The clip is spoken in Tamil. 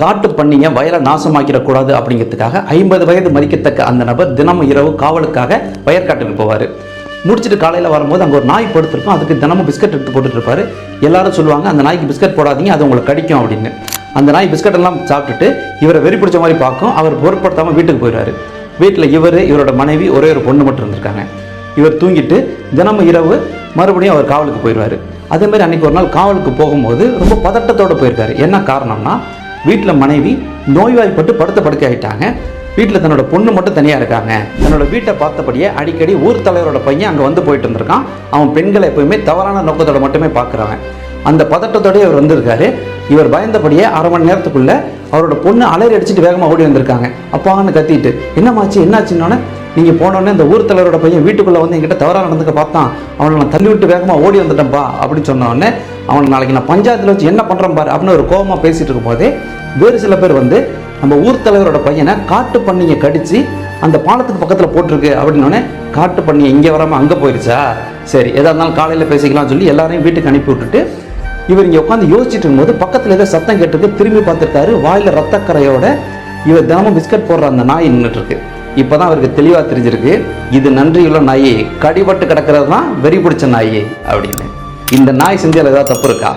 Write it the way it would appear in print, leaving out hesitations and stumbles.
காட்டு பண்ணிங்க வயலை நாசமாக்கிடக்கூடாது அப்படிங்கிறதுக்காக 50 வயது மதிக்கத்தக்க அந்த நபர் தினமும் இரவு காவலுக்காக வயற்காட்டுக்கு போவார். முடிச்சுட்டு காலையில் வரும்போது அங்கே ஒரு நாய் படுத்திருக்கும். அதுக்கு தினமும் பிஸ்கட் எடுத்து போட்டுட்டு இருப்பாரு. எல்லாரும் சொல்லுவாங்க, அந்த நாய்க்கு பிஸ்கட் போடாதீங்க, அது உங்களுக்கு கடிக்கும் அப்படின்னு. அந்த நாய் பிஸ்கட் எல்லாம் சாப்பிட்டுட்டு இவரை வெறி பிடிச்ச மாதிரி பார்க்கும். அவர் பொருட்படுத்தாமல் வீட்டுக்கு போயிடுவார். வீட்டில் இவரோட மனைவி ஒரே ஒரு பொண்ணு மட்டும் இருந்திருக்காங்க. இவர் தூங்கிட்டு தினமும் இரவு மறுபடியும் அவர் காவலுக்கு போயிடுவார். அதே மாதிரி அன்றைக்கி ஒரு நாள் காவலுக்கு போகும்போது ரொம்ப பதட்டத்தோடு போயிருக்காரு. என்ன காரணம்னா, வீட்டில் மனைவி நோய்வாய்ப்பட்டு படுத்த படுக்கை ஆகிட்டாங்க. வீட்டில் தன்னோட பொண்ணு மட்டும் தனியாக இருக்காங்க. தன்னோட வீட்டை பார்த்தபடியே அடிக்கடி ஊர் தலைவரோட பையன் அங்கே வந்து போயிட்டு இருந்திருக்கான். அவன் பெண்களை எப்போயுமே தவறான நோக்கத்தோட மட்டுமே பார்க்குறாங்க. அந்த பதட்டத்தோடய இவர் வந்திருக்காரு. இவர் பயந்தபடியே அரை மணி நேரத்துக்குள்ளே அவரோட பொண்ணு அலறி அடிச்சுட்டு வேகமாக ஓடி வந்திருக்காங்க. அப்பான்னு கத்திட்டு, என்னமாச்சு என்னாச்சுன்னொன்னே, நீங்கள் போனோடனே இந்த ஊர் தலைவரோட பையன் வீட்டுக்குள்ளே வந்து என்கிட்ட தவறாக நடந்துக்க பார்த்தான், அவனை நான் தள்ளி விட்டு வேகமாக ஓடி வந்துட்டேன்ப்பா அப்படின்னு சொன்னோடனே, அவனை நாளைக்கு நான் பஞ்சாயத்தில் வச்சு என்ன பண்ணுறேன் பாரு அப்படின்னு ஒரு கோபமாக பேசிகிட்டு இருக்கும்போதே வேறு சில பேர் வந்து நம்ம ஊர் தலைவரோட பையனை காட்டு பண்ணிங்க கடிச்சு அந்த பாலத்துக்கு பக்கத்தில் போட்டிருக்கு அப்படின்னோடனே, காட்டு பண்ணியை இங்கே வராமல் அங்கே போயிடுச்சா, சரி எதாக இருந்தாலும் காலையில் பேசிக்கலாம்னு சொல்லி எல்லாரையும் வீட்டுக்கு அனுப்பி விட்டுட்டு இவர் இங்கே உட்காந்து யோசிச்சுட்டு இருக்கும்போது பக்கத்தில் ஏதோ சத்தம் கேட்டுருக்கு. திரும்பி பார்த்துருக்காரு. வாயில் ரத்தக்கரையோட இவர் தினமும் பிஸ்கட் போடுற அந்த நாய் நின்றுட்டு இருக்கு. இப்போ தான் அவருக்கு தெளிவாக தெரிஞ்சிருக்கு, இது நன்றியுள்ள நாய், கடிபட்டு கிடக்கிறது தான் வெறி பிடிச்ச நாய் அப்படின்னு. இந்த நாய் செஞ்சால் ஏதாவது தப்பு இருக்கா?